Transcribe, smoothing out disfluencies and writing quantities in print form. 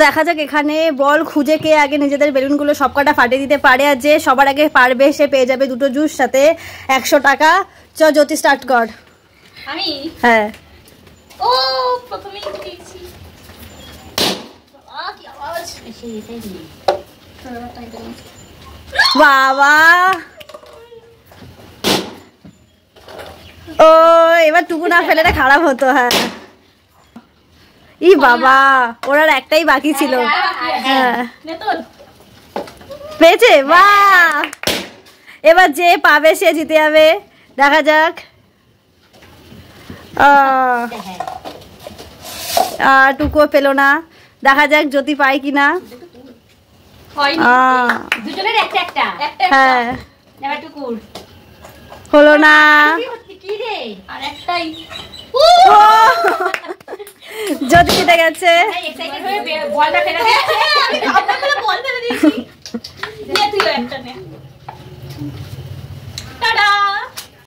দেখা যাক এখানে বল খুঁজে কে আগে নিজেদের বেলুনগুলো সবকটা ফাটিয়ে দিতে পারে, আর যে সবার আগে পারবে সে পেয়ে যাবে দুটো জুস সাথে 100 টাকা। চ জ্যোতি স্টার্ট কর। আমি হ্যাঁ ও প্রথমেই দিয়েছি। কি আওয়াজ এটাই দিই বাবা। ও এবার টুকু না ফেলে খারাপ হতো। হ্যাঁ ই বাবা, ওর আর একটাই বাকি ছিল। হ্যাঁ পেয়েছে, বাহ। এবার যে পাবে সে জিতে যাবে, দেখা যাক। টুকুও পেলো না, দেখা যাক জ্যোতি পায় কিনা। দুজনের একটা একটা হ্যাঁ এবার টুকুর হলো না। কি রে আর একটাই জ্যোতি জিতে গেছে। এক্সাইটেড হয়ে বলটা ফেলে দিয়েছে। আমি আপনাদের বল ফেলে দিয়েছি। নে তুইও একটা নে।